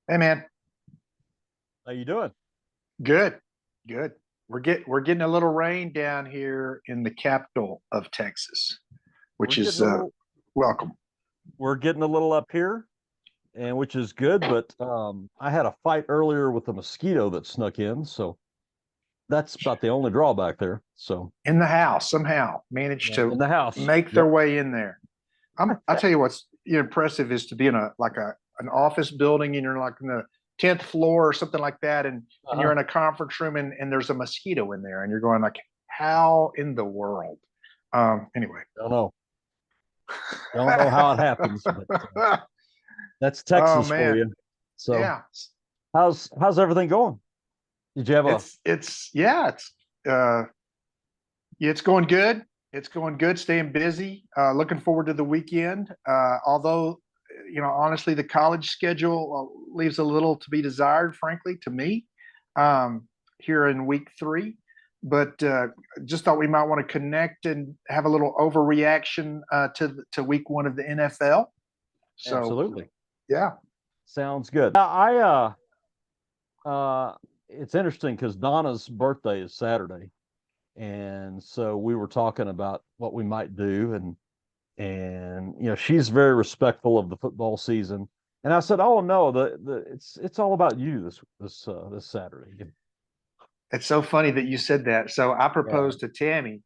Hey man, How you doing? good, good. We're getting a little rain down here in the capital of Texas, We're which is getting a little welcome. we're getting a little up here, and which is good, but I had a fight earlier with a mosquito that snuck in, so that's about the only drawback there. So In the house somehow managed yeah, to in the house. make their Yep. way in there. I tell you what's impressive is to be in a like a an office building and you're like in the 10th floor or something like that, and you're Uh-huh. in a conference room and there's a mosquito in there and you're going like, how in the world? Anyway. Don't know. Don't know how it happens, but that's Oh Texas for man. you. So Yeah. how's everything going? Did you have a It's yeah, uh it's going good. It's going good, staying busy. Looking forward to the weekend. Although, honestly, the college schedule leaves a little to be desired, frankly, to me, here in week three. But just thought we might want to connect and have a little overreaction to week one of the NFL. So, absolutely yeah. sounds good. Now, it's interesting because Donna's birthday is Saturday. And so we were talking about what we might do, and she's very respectful of the football season. And I said, oh no, the it's all about you this Saturday. It's so funny that you said that. So I Yeah. proposed to Tammy.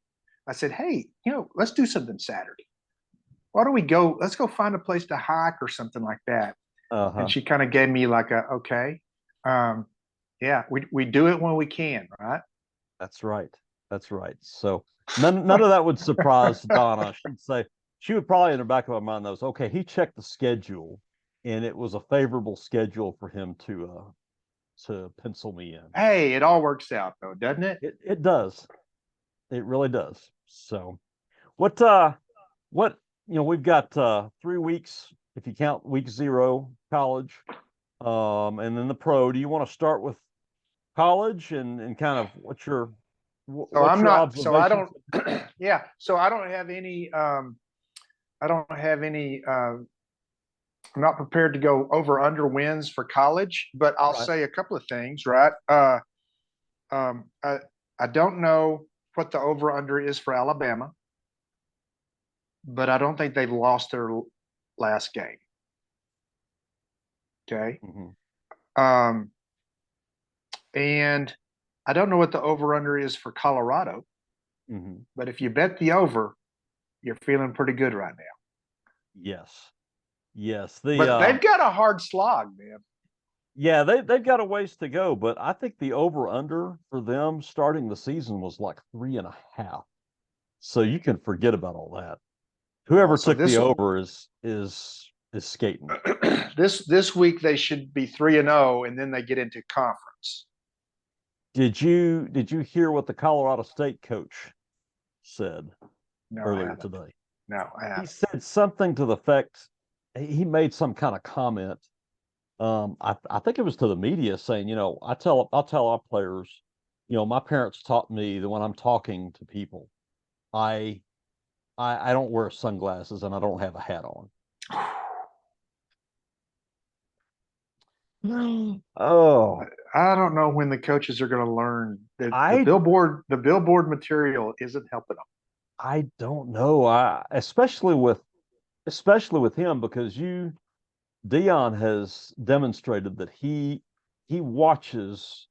I said, hey, let's do something Saturday. Why don't we go? Let's go find a place to hike or something like that. And Uh-huh. she kind of gave me like a okay. Um, yeah, we do it when we can, right? That's right. That's right. So none of that would surprise Donna. She would probably in the back of her mind knows, okay, he checked the schedule and it was a favorable schedule for him to pencil me in. Hey, it all works out though, doesn't it? It does. It really does. So what we've got 3 weeks if you count week zero college, and then the pro. Do you want to start with college and kind of So what's I'm your not. So I observations? don't. Yeah. So I don't have any. I don't have any. I'm not prepared to go over under wins for college, but I'll Right. say a couple of things. Right. Um, I I don't know what the over under is for Alabama, but I don't think they've lost their last game. Okay. Hmm. Um, and I don't know what the over under is for Colorado, Hmm. but if you bet the over, you're feeling pretty good right now. Yes. Yes. The But they've got a hard slog, man. Yeah, they've got a ways to go, but I think the over under for them starting the season was like 3.5. So you can forget about all that. Well, Whoever so took the this over is skating. this week they should be 3-0, and then they get into conference. Did you hear what the Colorado State coach said No, I earlier haven't. today? No, I He haven't. said something to the effect, he made some kind of comment. I think it was to the media saying, I'll tell our players, my parents taught me that when I'm talking to people, I I don't wear sunglasses and I don't have a hat on. Oh, I don't know when the coaches are going to learn that I the billboard material isn't helping them. I don't know. I especially with him because Dion has demonstrated that he watches,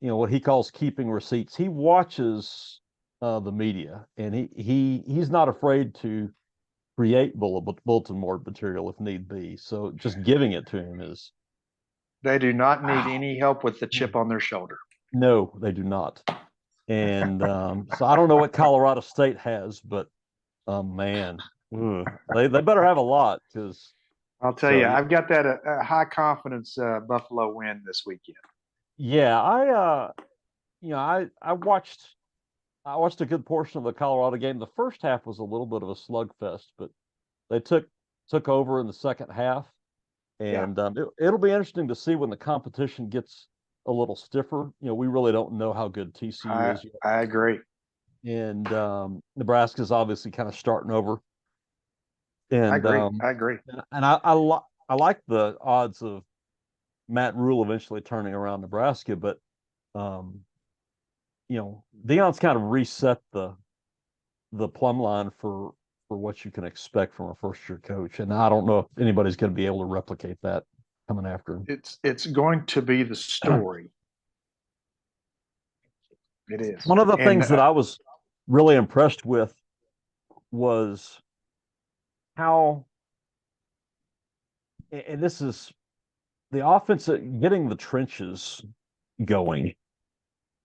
what he calls keeping receipts. He watches the media, and he's not afraid to create bulletin board material if need be. So just giving it to him is They do not need wow. any help with the chip on their shoulder. No, they do not. And so I don't know what Colorado State has, but man, they better have a lot because I'll tell so you, yeah. I've got that high confidence Buffalo win this weekend. Yeah, I watched a good portion of the Colorado game. The first half was a little bit of a slugfest, but they took over in the second half, Yeah, and it'll be interesting to see when the competition gets a little stiffer. We really don't know how good TCU I is yet, I agree. and Nebraska's obviously kind of starting over, I and agree. I agree. I like the odds of Matt Rule eventually turning around Nebraska, but Deion's kind of reset the plumb line for what you can expect from a first year coach. And I don't know if anybody's going to be able to replicate that coming after him. It's going to be the story. It is. One of the things that I was really impressed with was how, and this is the offense, getting the trenches going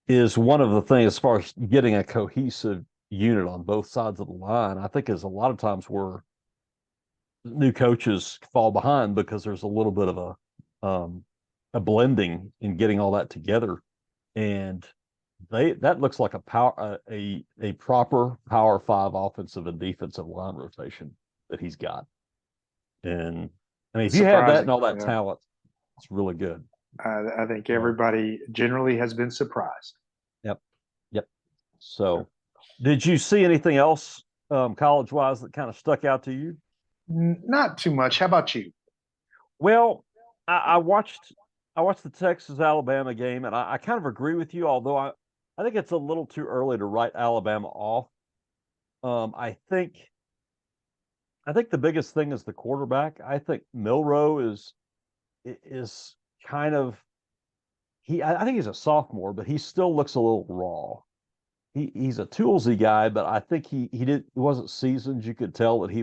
is one of the things as far as getting a cohesive unit on both sides of the line. I think is a lot of times where new coaches fall behind because there's a little bit of a blending in getting all that together, and that looks like a proper Power 5 offensive and defensive line rotation that he's got. And I mean, if you have that and all that talent, it's really good. I think everybody generally has been surprised. Yep. So, did you see anything else college-wise that kind of stuck out to you? Not too much. How about you? Well, I watched the Texas-Alabama game, and I kind of agree with you, although I think it's a little too early to write Alabama off. I think the biggest thing is the quarterback. I think Milroe is kind of I think he's a sophomore, but he still looks a little raw. He's a toolsy guy, but I think he wasn't seasoned. You could tell that he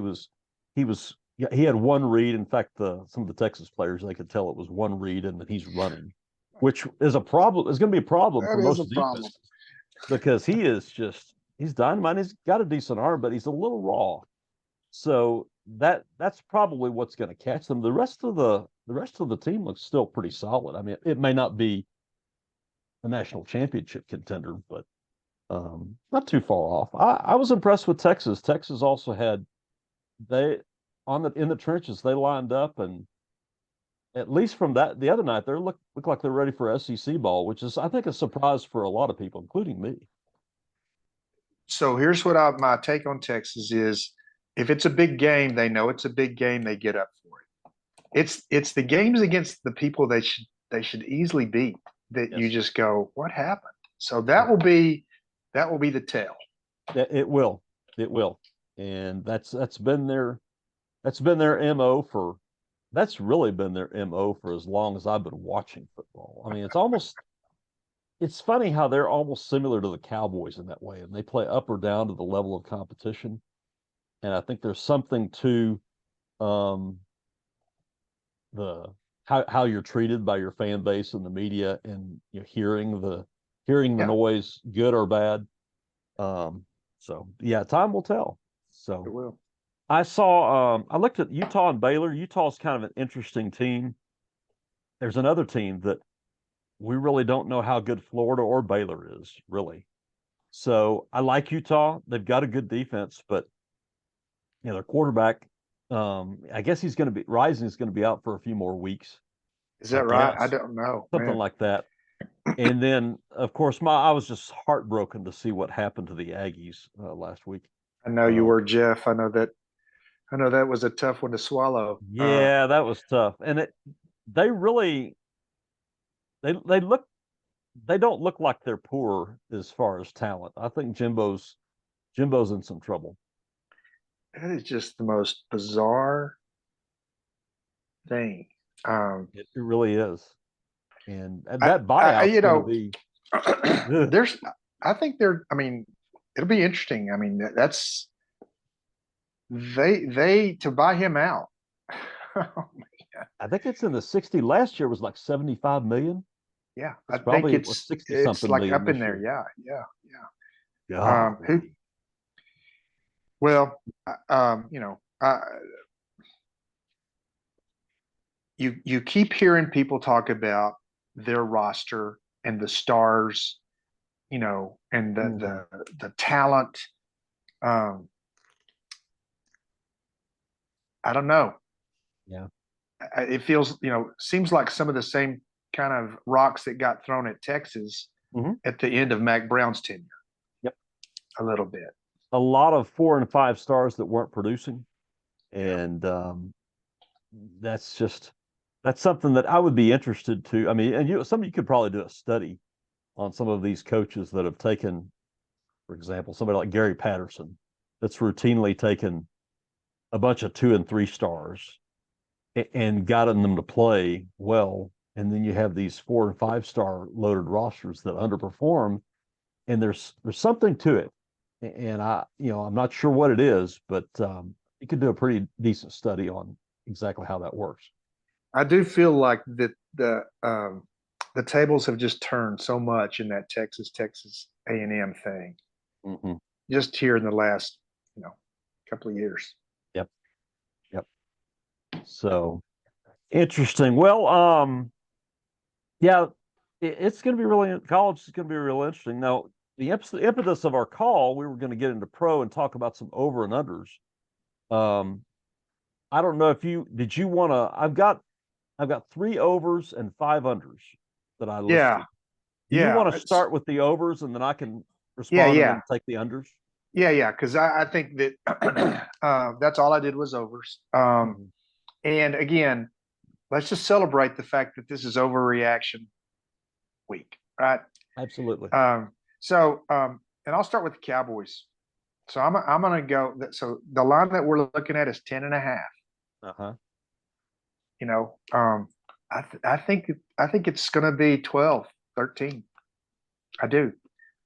had one read. In fact, some of the Texas players, they could tell it was one read and that he's running, which is a problem. Is going to be a problem for most defenses because he's dynamite. He's got a decent arm, but he's a little raw. So that's probably what's going to catch them. The rest of the team looks still pretty solid. I mean, it may not be a national championship contender, but not too far off. I was impressed with Texas. Texas also had in the trenches, they lined up, and at least from the other night, they look like they're ready for SEC ball, which is I think a surprise for a lot of people, including me. So here's what my take on Texas is: if it's a big game, they know it's a big game. They get up for it. It's the games against the people they should easily beat that you just go, what happened? So that will be the tell. It will, and that's been their MO for. That's really been their MO for as long as I've been watching football. I mean, it's funny how they're almost similar to the Cowboys in that way, and they play up or down to the level of competition. And I think there's something to how you're treated by your fan base and the media, and hearing the noise, good or bad. So yeah, time will tell. So it will. I looked at Utah and Baylor. Utah's kind of an interesting team. There's another team that we really don't know how good Florida or Baylor is, really. So I like Utah. They've got a good defense, but their quarterback, I guess Rising is going to be out for a few more weeks. Is that right? I don't know. Something like that. And then, of course, I was just heartbroken to see what happened to the Aggies last week. I know you were, Jeff. I know that was a tough one to swallow. Yeah, that was tough. And they really they don't look like they're poor as far as talent. I think Jimbo's in some trouble. That is just the most bizarre thing. It really is. And that buyout's going to be I mean, it'll be interesting. I mean, that's they to buy him out. I think it's in the 60. Last year was like 75 million. Yeah, I think it's 60 something like up in there. Yeah. Well, you keep hearing people talk about their roster and the stars, and the talent. I don't know. Yeah. It feels, seems like some of the same kind of rocks that got thrown at Texas at the end of Mac Brown's tenure. Yep. A little bit. A lot of 4 and 5 stars that weren't producing. And that's just, That's something that I would be interested to. I mean, and you could probably do a study on some of these coaches that have taken, for example, somebody like Gary Patterson, that's routinely taken a bunch of 2 and 3 stars and gotten them to play well. And then you have these 4 and 5-star loaded rosters that underperform. And there's something to it. And I'm not sure what it is, but you could do a pretty decent study on exactly how that works. I do feel like that the tables have just turned so much in that Texas A&M thing, Mm-hmm. just here in the last couple of years. Yep. Yep. So interesting. Well, yeah, it's going to be really, college is going to be real interesting. Now, the impetus of our call, we were going to get into pro and talk about some over and unders. I don't know if did you want to, I've got 3 overs and 5 unders that I listed. Yeah, Do you yeah, want to start with the overs and then I can yeah, respond and yeah, then take the unders? yeah. Because I think that that's all I did was overs. And again, let's just celebrate the fact that this is overreaction week, right? Absolutely. And I'll start with the Cowboys. So I'm going to go. So the line that we're looking at is 10.5. Uh-huh. I think it's going to be 12, 13. I do.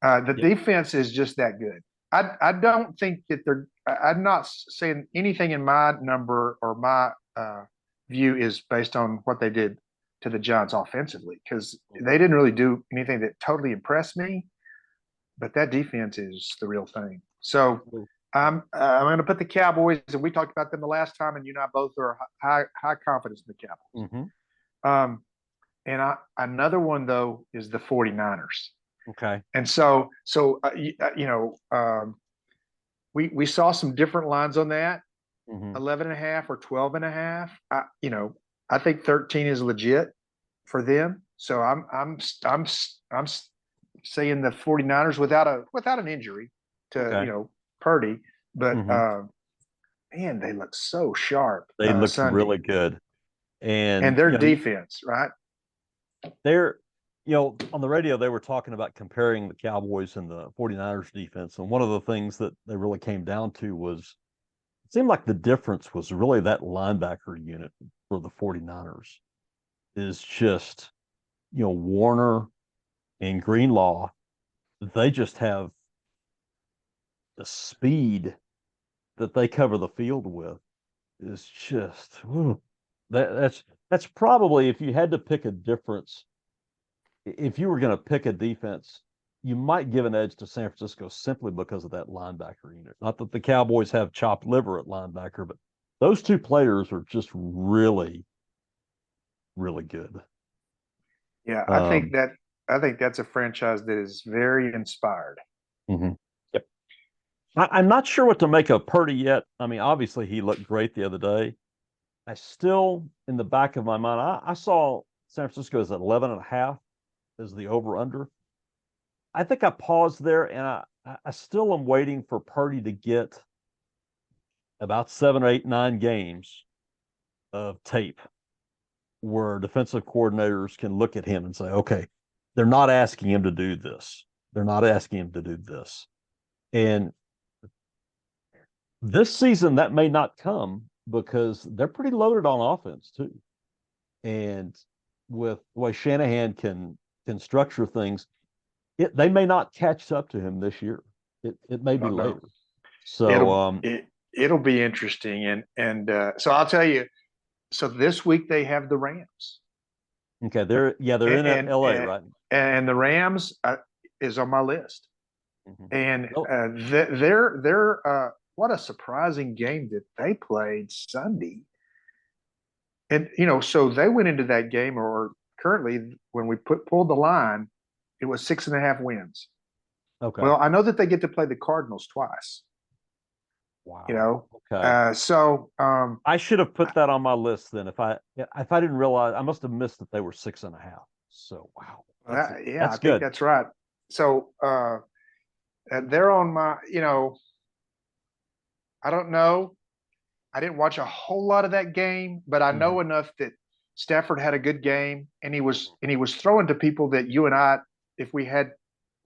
The defense is just that good. I don't think that I'm not saying anything in my number or my view is based on what they did to the Giants offensively, because they didn't really do anything that totally impressed me. But that defense is the real thing. So I'm going to put the Cowboys, and we talked about them the last time, and you and I both are high confidence in the Cowboys. Mm-hmm. And another one though is the 49ers. Okay. And we saw some different lines on that, 11.5 or 12.5. I think 13 is legit for them. So I'm saying the 49ers without an injury to Purdy, but man, they look so sharp. They look Sunday. really good, and their defense, right? They're on the radio they were talking about comparing the Cowboys and the 49ers defense, and one of the things that they really came down to was it seemed like the difference was really that linebacker unit for the 49ers is just Warner and Greenlaw. They just have the speed that they cover the field with is just that's probably, if you had to pick a difference, if you were going to pick a defense, you might give an edge to San Francisco simply because of that linebacker unit. Not that the Cowboys have chopped liver at linebacker, but those 2 players are just really, really good. Yeah, I think that's a franchise that is very inspired. Mm-hmm. Yep. I'm not sure what to make of Purdy yet. I mean, obviously he looked great the other day. I still, in the back of my mind, I saw San Francisco as at 11.5 as the over under. I think I paused there, and I still am waiting for Purdy to get about 7, 8, 9 games of tape where defensive coordinators can look at him and say, okay, they're not asking him to do this. They're not asking him to do this. And this season, that may not come because they're pretty loaded on offense too. And with the way Shanahan can structure things, they may not catch up to him this year. It may be later. So it'll be interesting. And so I'll tell you. So this week they have the Rams. Okay, they're in LA, right? And the Rams is on my list. And they're what a surprising game that they played Sunday. And so they went into that game, or currently when we pulled the line, it was 6.5 wins. Okay. Well, I know that they get to play the Cardinals twice. Wow. Okay. So I should have put that on my list then. If I didn't realize, I must have missed that they were 6.5. So wow. I think that's right. So they're on my. I don't know. I didn't watch a whole lot of that game, but I know enough that Stafford had a good game, and he was throwing to people that you and I, if we had,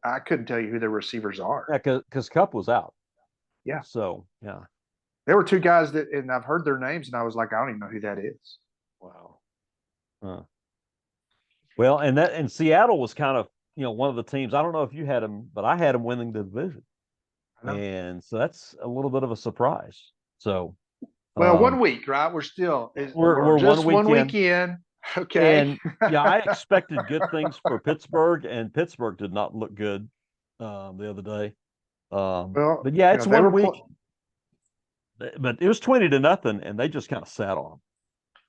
I couldn't tell you who the receivers are. Yeah, because Cup was out. Yeah. So yeah. There were two guys that, and I've heard their names, and I was like, I don't even know who that is. Wow. Huh. Well, and Seattle was kind of, one of the teams. I don't know if you had them, but I had them winning the division, and so that's a little bit of a surprise. So, well, 1 week, right? We're we're just 1 week 1 week in. Okay. And yeah, I expected good things for Pittsburgh, and Pittsburgh did not look good the other day. Well, but yeah, it's 1 week. But it was 20-0, and they just kind of sat on them.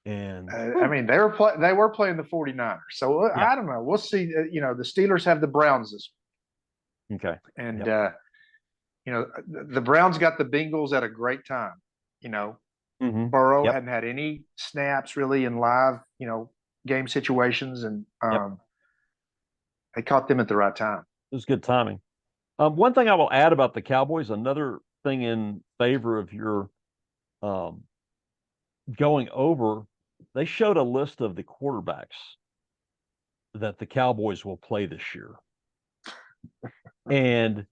And I mean, they were playing the 49ers. So yeah. I don't know. We'll see. The Steelers have the Browns this week. Okay. And the Browns got the Bengals at a great time. Burrow hadn't had any snaps really in live, game situations, and they caught them at the right time. It was good timing. One thing I will add about the Cowboys, another thing in favor of your going over, they showed a list of the quarterbacks that the Cowboys will play this year. And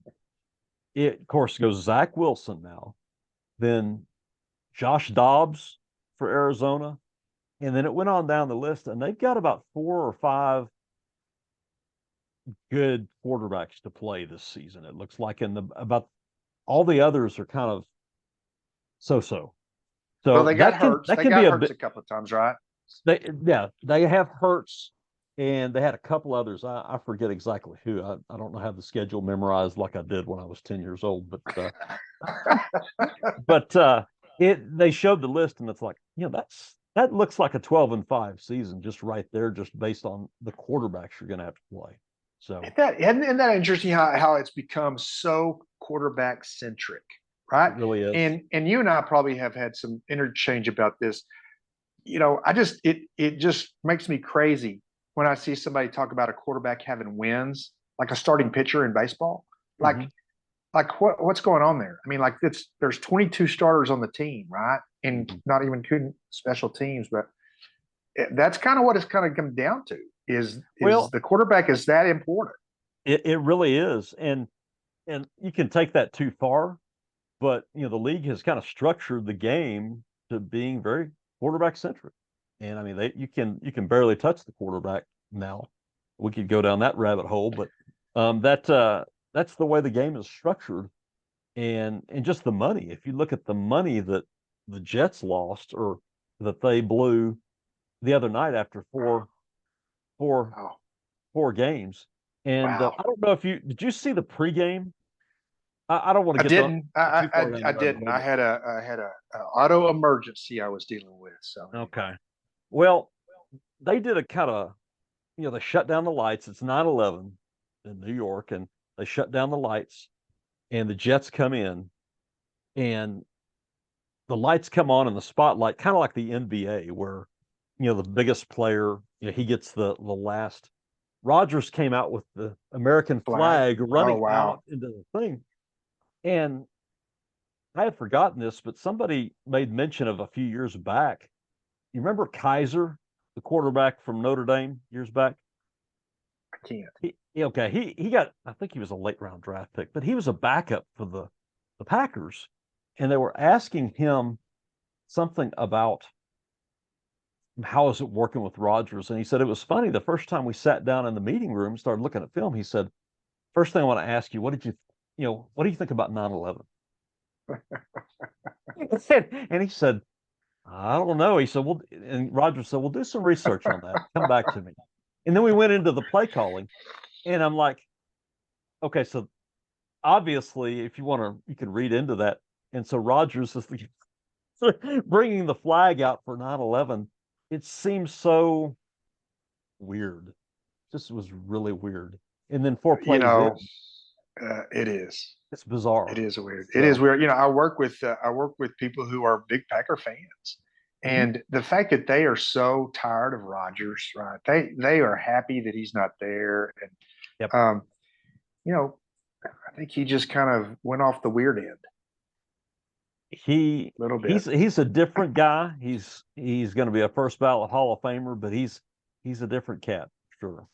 it, of course, goes Zach Wilson now, then Josh Dobbs for Arizona, and then it went on down the list, and they've got about 4 or 5 good quarterbacks to play this season. It looks like about all the others are kind of so. So well, they got Hurts. They got Hurts a couple of times, right? They have Hurts, and they had a couple others. I forget exactly who. I don't know how the schedule memorized like I did when I was 10 years old, but they showed the list, and it's like, that looks like a 12-5 season just right there, just based on the quarterbacks you're going to have to play. So isn't that interesting how it's become so quarterback centric, right? It really is. And you and I probably have had some interchange about this. It just makes me crazy when I see somebody talk about a quarterback having wins, like a starting pitcher in baseball. Like what's going on there? I mean, like there's 22 starters on the team, right? And not even including special teams, but that's kind of what it's kind of come down to. Is the quarterback is that important? It really is, and you can take that too far, but the league has kind of structured the game to being very quarterback centric, and I mean you can barely touch the quarterback now. We could go down that rabbit hole, but that's the way the game is structured, and just the money. If you look at the money that the Jets lost or that they blew the other night after four games. And I don't know if did you see the pregame? I don't want to get. I didn't. I had a auto emergency I was dealing with. So okay. Well, they did a kind of, they shut down the lights. It's 9/11 in New York, and they shut down the lights, and the Jets come in, and the lights come on in the spotlight, kind of like the NBA, where the biggest player, he gets the last. Rodgers came out with the American flag running out into the thing. And I had forgotten this, but somebody made mention of a few years back. You remember Kaiser, the quarterback from Notre Dame years back? I can't. He got, I think he was a late round draft pick, but he was a backup for the Packers. And they were asking him something about how is it working with Rodgers? And he said, it was funny. The first time we sat down in the meeting room, started looking at film, he said, first thing I want to ask you, what do you think about 9/11? And he said, I don't know. He said, well, and Rodgers said, we'll do some research on that. Come back to me. And then we went into the play calling, and I'm like, okay, so obviously, if you want to, you can read into that. And so Rodgers is bringing the flag out for 9/11. It seems so weird. Just was really weird. And then 4 plays it is. It's bizarre. It is weird. So, it is weird. I work with people who are big Packer fans, and the fact that they are so tired of Rodgers, right? They are happy that he's not there, and I think he just kind of went off the weird end. Little bit. He's a different guy. He's going to be a first ballot Hall of Famer, but he's a different cat, sure.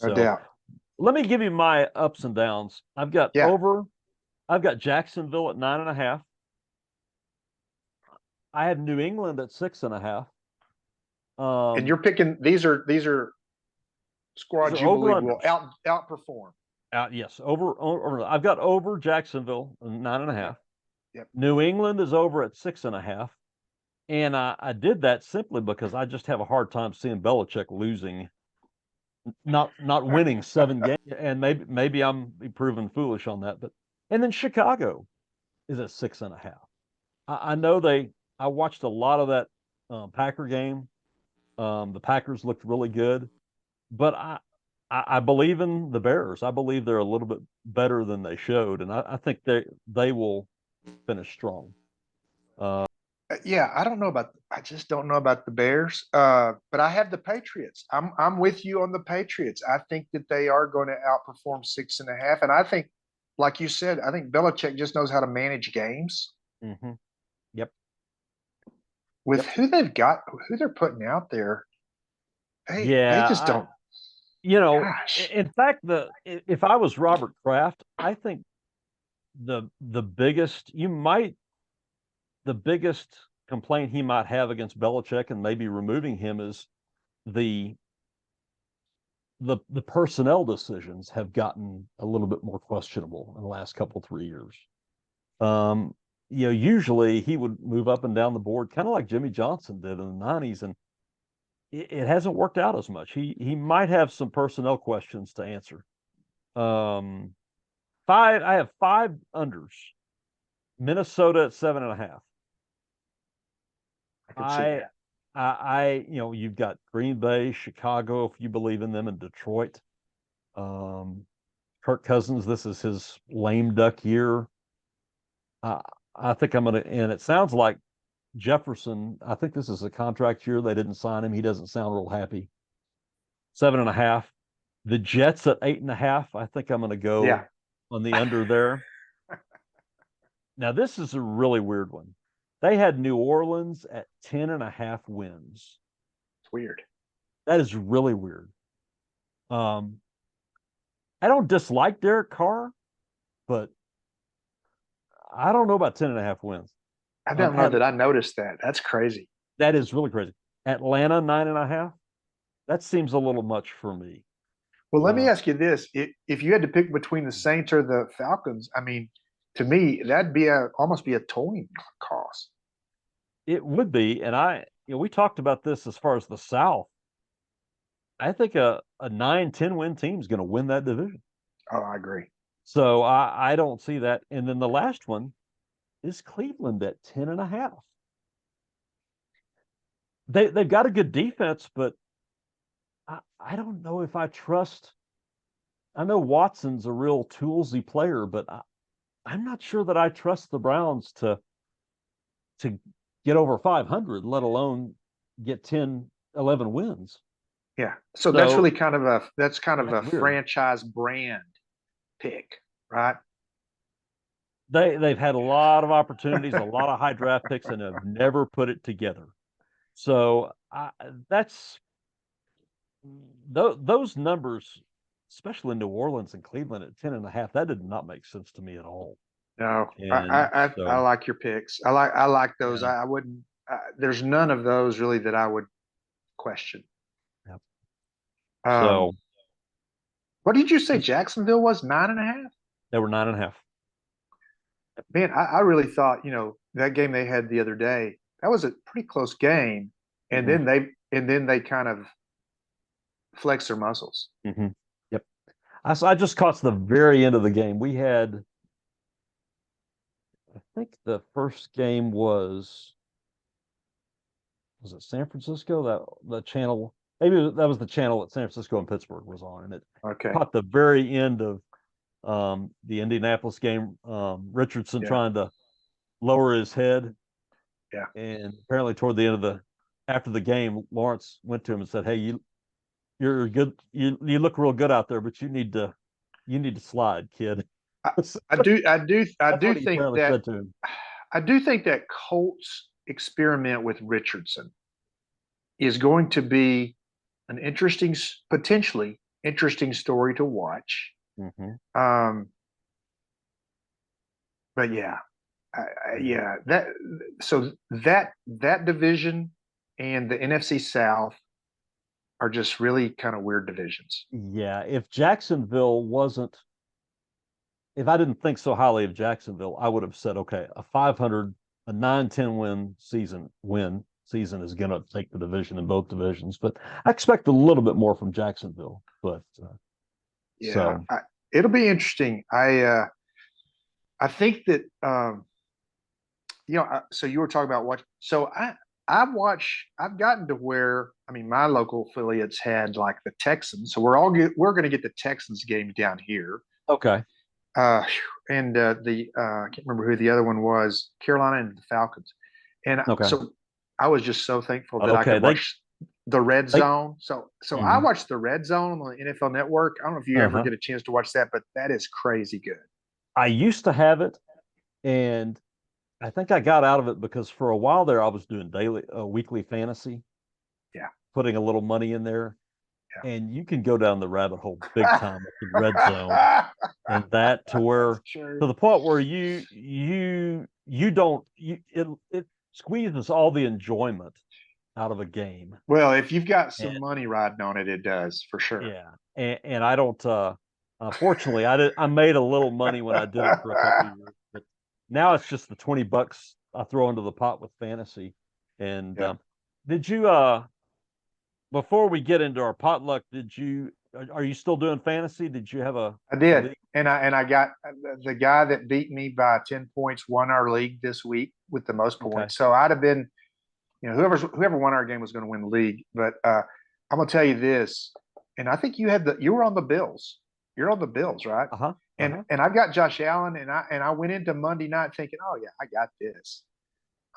No So doubt. let me give you my ups and downs. I've got Jacksonville at 9.5. I have New England at 6.5. And you're picking these are squads you believe will outperform. Yes, over. I've got over Jacksonville 9.5. Yep. New England is over at 6.5, and I did that simply because I just have a hard time seeing Belichick losing, not winning 7 games, and maybe I'm proven foolish on that. But and then Chicago is at 6.5. I know I watched a lot of that Packer game. The Packers looked really good, but I believe in the Bears. I believe they're a little bit better than they showed, and I think they will finish strong. Yeah, I just don't know about the Bears. But I have the Patriots. I'm with you on the Patriots. I think that they are going to outperform 6.5. And I think, like you said, I think Belichick just knows how to manage games. Mm-hmm. Yep. With who they've got, who they're putting out there. They just don't. Gosh. In fact, if I was Robert Kraft, I think the biggest complaint he might have against Belichick and maybe removing him is the personnel decisions have gotten a little bit more questionable in the last 3 years. Usually he would move up and down the board, kind of like Jimmy Johnson did in the 90s, and it hasn't worked out as much. He might have some personnel questions to answer. I have 5 unders. Minnesota at 7.5. I can see that. You've got Green Bay, Chicago, if you believe in them, and Detroit. Kirk Cousins, this is his lame duck year. I think I'm going to, and it sounds like Jefferson, I think this is a contract year. They didn't sign him. He doesn't sound real happy. 7.5. The Jets at 8.5. I think I'm going to go on the under there. Now, this is a really weird one. They had New Orleans at 10.5 wins. It's weird. That is really weird. I don't dislike Derek Carr, but I don't know about 10.5 wins. I don't know that I noticed that. That's crazy. That is really crazy. Atlanta 9.5. That seems a little much for me. Well, let me ask you this: if you had to pick between the Saints or the Falcons, I mean, to me, that'd be almost be a toying cost. It would be, and we talked about this as far as the South. I think a 9-10 win team is going to win that division. Oh, I agree. So I don't see that. And then the last one is Cleveland at 10.5. They've got a good defense, but I don't know if I trust. I know Watson's a real toolsy player, but I'm not sure that I trust the Browns to get over 500, let alone get 10, 11 wins. Yeah. So that's really kind of a franchise brand pick, right? They've had a lot of opportunities, a lot of high draft picks, and have never put it together. So those numbers, especially in New Orleans and Cleveland at 10.5, that did not make sense to me at all. No, I like your picks. I like those. Yeah. I wouldn't. There's none of those really that I would question. Yep. So, what did you say? Jacksonville was 9.5. They were 9.5. Man, I really thought that game they had the other day, that was a pretty close game, and then they kind of flexed their muscles. Mm-hmm. Yep. I just caught the very end of the game. We had, I think the first game was it San Francisco? The channel, maybe that was the channel that San Francisco and Pittsburgh was on, and it caught the very end of the Indianapolis game. Richardson trying to lower his head. Yeah. And apparently toward the end after the game, Lawrence went to him and said, "Hey, you're good. You look real good out there, but you need to slide, kid." I do think that I do think that Colts experiment with Richardson is going to be an interesting, potentially interesting story to watch. Mm-hmm. But yeah, yeah, that division and the NFC South are just really kind of weird divisions. Yeah, if I didn't think so highly of Jacksonville, I would have said, okay, a 500, a 9-10 win season is going to take the division in both divisions. But I expect a little bit more from Jacksonville. But Yeah, so it'll be interesting. I think that so you were talking about what? So I've gotten to where I mean, my local affiliates had like the Texans, so we're going to get the Texans games down here. okay, Uh, and I can't remember who the other one was, Carolina and the Falcons. And okay, so I was just so thankful that I okay. could watch the Red They Zone. So I mhm. watched the Red Zone on the NFL Network. I don't know if you ever Uh-huh. get a chance to watch that, but that is crazy good. I used to have it, and I think I got out of it because for a while there I was doing weekly fantasy, Yeah, putting a little money in there, and you can go down the rabbit hole big yeah. time with the red zone and that to That's where true. to the point where you don't it squeezes all the enjoyment out of a game. Well, if you've got And some money riding on it, it does for sure. yeah, and I don't fortunately I made a little money when I did it for a couple of years, but now it's just the $20 I throw into the pot with fantasy. And Yeah. did you before we get into our potluck, are you still doing fantasy? Did you have I a did, league? and I got the guy that beat me by 10 points won our league this week with the most Okay. points. So I'd have been, whoever won our game was going to win the league. But I'm going to tell you this, and I think you were on the Bills. You're on the Bills, right? Uh-huh. And Uh-huh. and I've got Josh Allen, and I went into Monday night thinking, oh yeah, I got this.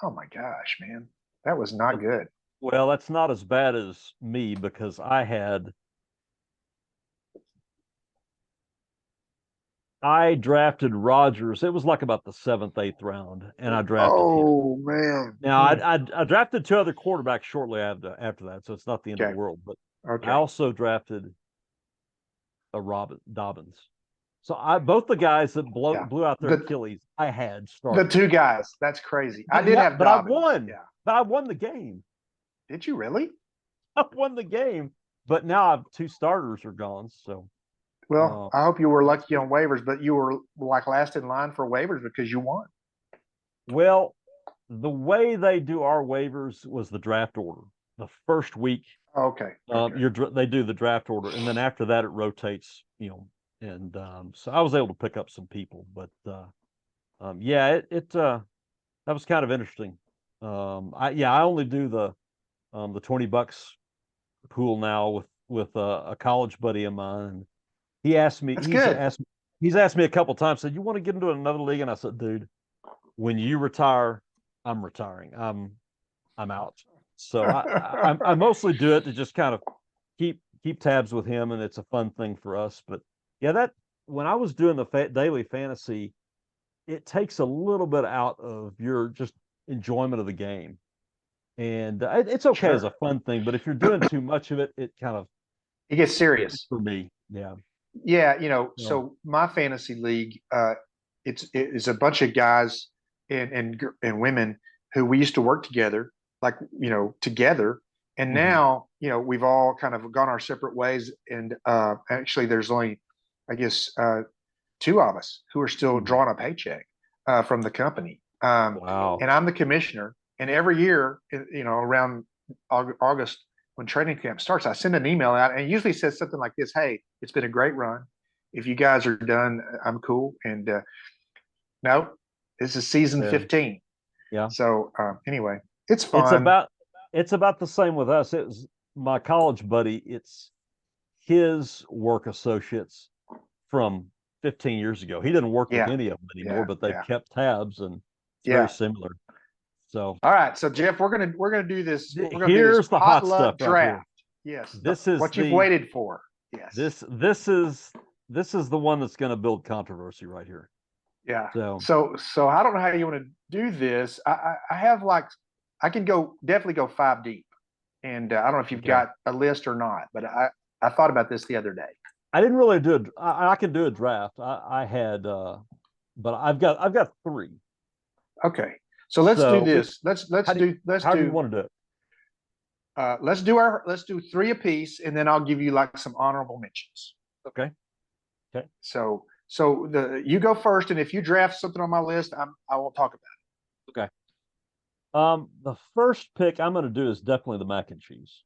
Oh my gosh, man, that was not good. Well, that's not as bad as me because I drafted Rogers. It was like about the seventh, eighth round, and I drafted him. Oh man. Now I drafted two other quarterbacks shortly after that, so it's not the end of the Okay. world. But I Okay. also drafted a Robin Dobbins. So I both the guys that Yeah. blew out their The Achilles, I had the starting. two guys. That's crazy. I But did what? have But I Dobbins. won. Yeah. But I won the game. Did you really? I won the game. But now I've two starters are gone. So Well, I hope you were we'll lucky see. on waivers, but you were like last in line for waivers because you won. Well, the way they do our waivers was the draft order. The first week, Okay. Okay. they do the draft order, and then after that, it rotates. And so I was able to pick up some people, but yeah, that was kind of interesting. I only do the $20 pool now with a college buddy of mine. And he asked me, That's good. he's asked me a couple times, said, "You want to get into another league?" And I said, "Dude, when you retire, I'm retiring. I'm out." So I mostly do it to just kind of keep tabs with him, and it's a fun thing for us. But yeah, that when I was doing the daily fantasy, it takes a little bit out of your just enjoyment of the game, and it's okay as a Sure. fun thing. But if you're doing too much of it, it kind of It gets serious. for me, yeah. Yeah, So, so my fantasy league, it's a bunch of guys and women who we used to work together, like together, and mhm, now we've all kind of gone our separate ways, and actually there's only, I guess, two of us who are still mhm. drawing a paycheck from the company, Wow. and I'm the commissioner, and every year, around August when training camp starts, I send an email out and it usually says something like this: "Hey, it's been a great run. If you guys are done, I'm cool." And no, this is season Yeah. 15. Yeah. So anyway, it's It's fun. about it's about the same with us. It was my college buddy. It's his work associates from 15 years ago. He doesn't work with Yeah, any of them anymore, yeah, but they've yeah, kept tabs, and it's very yeah. similar. So All right, so Jeff, we're gonna do this. We're gonna do this here's the hot stuff potluck right here. draft. Yes, This is what you've waited for. Yes. this is the one that's going to build controversy right here. Yeah. So So I don't know how you want to do this. I have like I can go definitely go five deep, and I don't know if you've okay. got a list or not, but I thought about this the other day. I didn't really do it. I can do a draft. I had but I've got three. Okay, so let's do So we this. Let's how do you, do let's how do you do want to do it? let's do three apiece, and then I'll give you like some honorable mentions. Okay. Okay. So the you go first, and if you draft something on my list, I won't talk about Okay. The first pick I'm going to do is definitely the mac and cheese.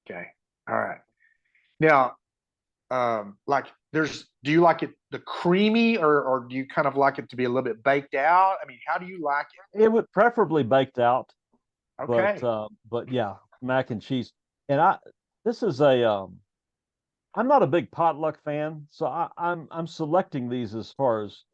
it. Okay, all right. Now, like, do you like it the creamy, or do you kind of like it to be a little bit baked out? I mean, how do you like It would preferably baked out, it? Okay, but yeah, mac and cheese. And this is a I'm not a big potluck fan, so I'm selecting these as far as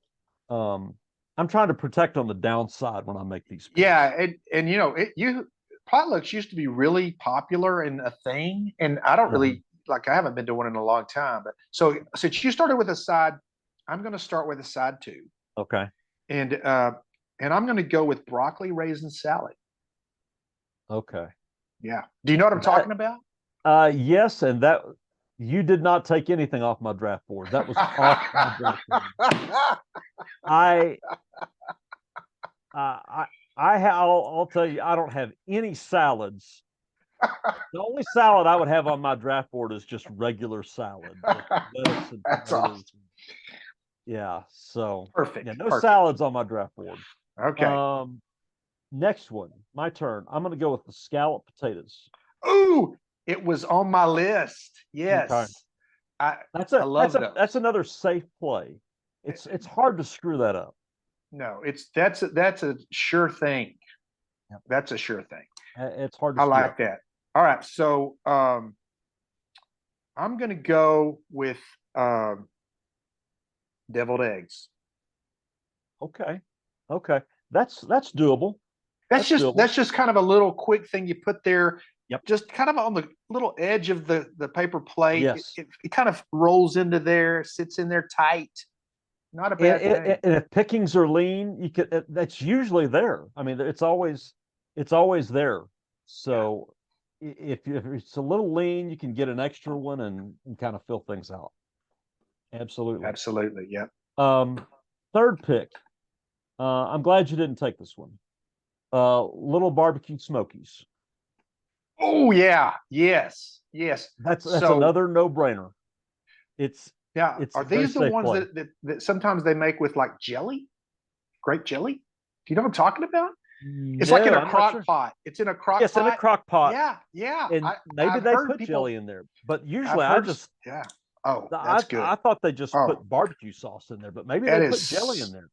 um I'm trying to protect on the downside when I make these yeah, picks. and you know, you potlucks used to be really popular and a thing, and I don't Uh-huh. really like. I haven't been to one in a long time, but so since you started with a side, I'm going to start with a side two, Okay. and uh, and I'm going to go with broccoli raisin salad. Okay. Yeah, do you know what I'm That talking about? yes, and that you did not take anything off my draft board. That was off my draft board. I I I'll tell you, I don't have any salads. The only salad I would have on my draft board is just regular salad, just lettuce and That's tomatoes. awesome. Yeah, so yeah, Perfect. no Perfect. salads on my draft board. Okay. Um, Next one, my turn. I'm going to go with the scallop potatoes. Ooh, it was on my list. Okay, Yes. I that's I a love that's those. another safe play. It's hard to screw that up. No, it's that's a sure thing. Yep. That's a sure thing. It's hard to I screw up. like that. All right. So I'm gonna go with um deviled eggs. Okay, okay, that's doable. That's That's just doable. that's just kind of a little quick thing you put there, Yep. just kind of on the little edge of the paper plate. Yes. It kind of rolls into there, sits in there tight. Not a And, bad thing. and if pickings are lean, you could that's usually there. I mean, it's always there. Yeah, So if it's a little lean, you can get an extra one and kind of fill things out. Absolutely. absolutely. Yeah. Um, Third pick. I'm glad you didn't take this one. Little barbecue smokies. Oh yeah. Yes. Yes. That's So another no brainer. It's now, it's are a very these the safe ones play. that sometimes they make with like jelly, grape jelly? Do you know what I'm talking about? It's like in No, a I'm not crock sure. pot. It's in a crock Yes, in a pot. crock pot, Yeah, yeah. and maybe I've they heard put people. jelly in there, but I've usually I heard. just Yeah. Oh, I that's good. I thought they just put Oh, barbecue sauce in there, but maybe they that put jelly in is. there.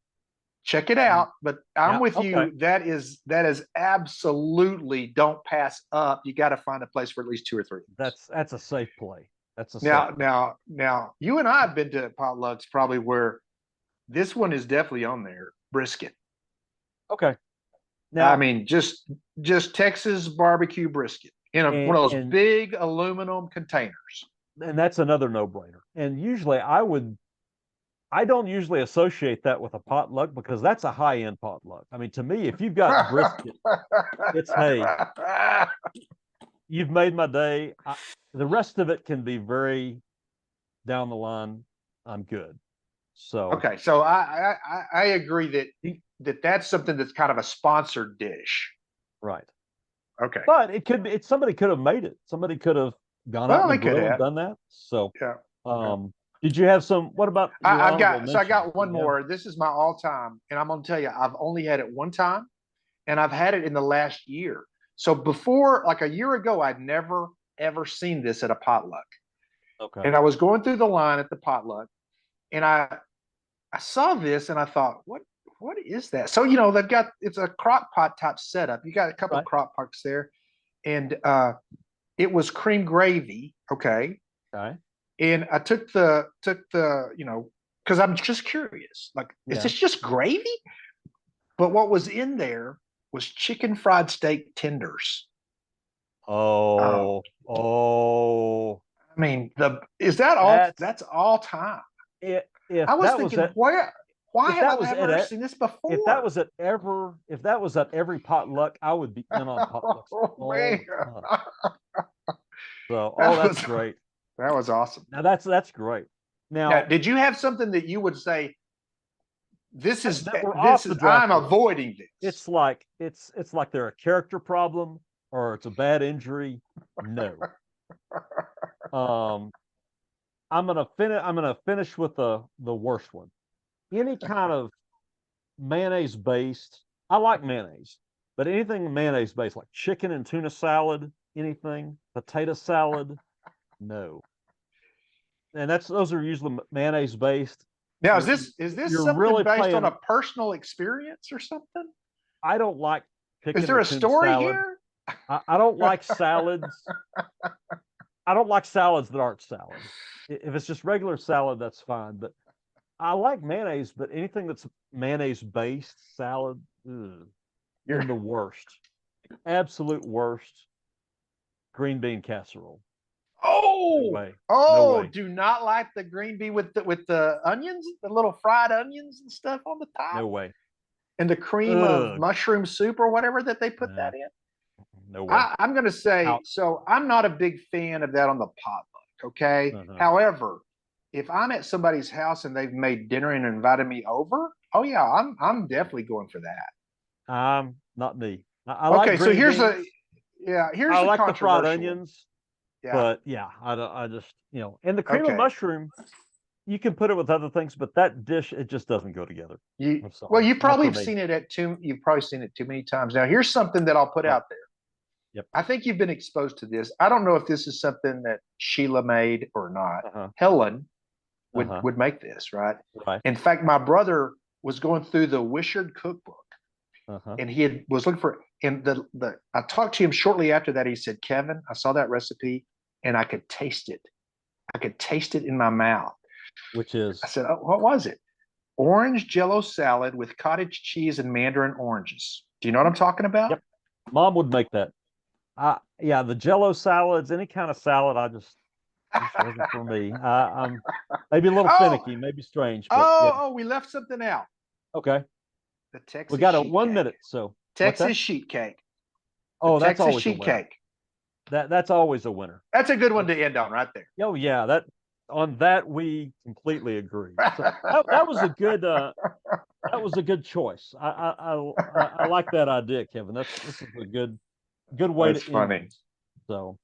Check it So, out. But I'm yeah, with okay. you. That is absolutely don't pass up. You got to find a place for at least two or three. That's a safe play. That's a safe Now, play. now, now, you and I have been to potlucks probably where this one is definitely on there. Brisket. Okay. I Now, mean, just Texas barbecue brisket in one and of those and big aluminum containers. and that's another no-brainer. And usually I don't usually associate that with a potluck because that's a high-end potluck. I mean, to me, if you've got brisket, it's hey, you've made my day. The rest of it can be very down the line. I'm good. So, Okay, so I agree that's something that's kind of a sponsored dish. right. Okay, But it could be somebody could have made it. Somebody could have gone out on well, the they could grill and have. done that. So, Yeah, yeah. did you have some? What about your I've honorable got so I mentions? got Do one you have? more. This is my all time, and I'm gonna tell you, I've only had it one time, and I've had it in the last year. So before, like a year ago, I'd never ever seen this at a potluck, Okay. and I was going through the line at the potluck, and I saw this and I thought, what is that? So they've got it's a crock pot type setup. You got a couple Right. crock pots there, and it was cream gravy. Okay, Okay. and I took the because I'm just curious. Like, is Yeah. this just gravy? But what was in there was chicken fried steak tenders. Oh, Oh, oh, I mean, the is that all? that's That's all time. if I was that was thinking, at why if have that I was never at seen this if that before? was at every potluck, I would be in on potlucks Oh, all man. the time. So, That that's was great. that was awesome. Now that's great. Now, Now did you have something that you would say, that we're off the draft I'm board. avoiding this? It's like they're a character problem or it's a bad injury. No. Um, I'm gonna finish with the worst one. Any kind of mayonnaise based. I like mayonnaise, but anything mayonnaise based, like chicken and tuna salad, anything, potato salad, no. And those are usually mayonnaise based. Now, You're is this you're something really based on a playing. personal experience or something? I don't like Is chicken there or a tuna story salad. here? I don't like salads. I don't like salads that aren't salad. If it's just regular salad, that's fine. But I like mayonnaise, but anything that's mayonnaise based salad, ugh, You're in the worst, absolute worst. Green bean casserole. No oh way. No oh, way. do not like the green bean with the onions, the little fried onions and stuff on the top, No way. and the cream of Ugh. mushroom soup or whatever that they put Nah, that in. no way. I'm going to say, Out. so I'm not a big fan of that on the potluck. Okay. Uh-huh. However, if I'm at somebody's house and they've made dinner and invited me over, oh yeah, I'm definitely going for that. Not me. I like Okay. So green beans. here's I the like the fried controversial one. onions, Yeah. but yeah, I don't. I just and the cream of Okay. mushroom. You can put it with other things, but that dish it just doesn't go together. I'm Well, sorry, not for me. you've probably seen it too many times. Now, here's something that I'll put Yep. out there. Yep. I think you've been exposed to this. I don't know if this is something that Sheila made or not. Uh-huh. Helen Uh-huh. would make this, right? Right. In fact, my brother was going through the Wishard cookbook Uh-huh. and was looking for and the I talked to him shortly after that. He said, Kevin, I saw that recipe and I could taste it. I could taste it in my mouth. Which I is said, oh, what was it? Orange jello salad with cottage cheese and mandarin oranges. Do you know what I'm talking about? yep. Mom would make that. Yeah, the Jello salads, any kind of salad, just wasn't for me. I'm maybe a little Oh, finicky, maybe strange, but yeah. we left something out. Okay. The We Texas got a sheet 1 cake. minute. So what's Texas that? sheet cake. The Oh, that's Texas always a sheet winner. cake. That's always a winner. That's a good one to end on right there. Oh yeah, on that we completely agree. So that was a good choice. I like that idea, Kevin. This is a good way That's to end funny. this. So,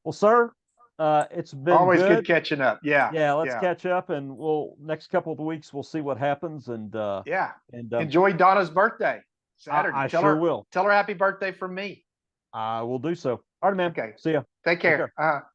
well, sir, it's been Always good good. catching up. Yeah. Yeah, let's Yeah. catch up, and next couple of weeks we'll see what happens, and Yeah. and Enjoy Donna's birthday Saturday. I sure will. Tell her happy birthday from me. I will do so. All right, man. Okay. See ya. Take Take care. care.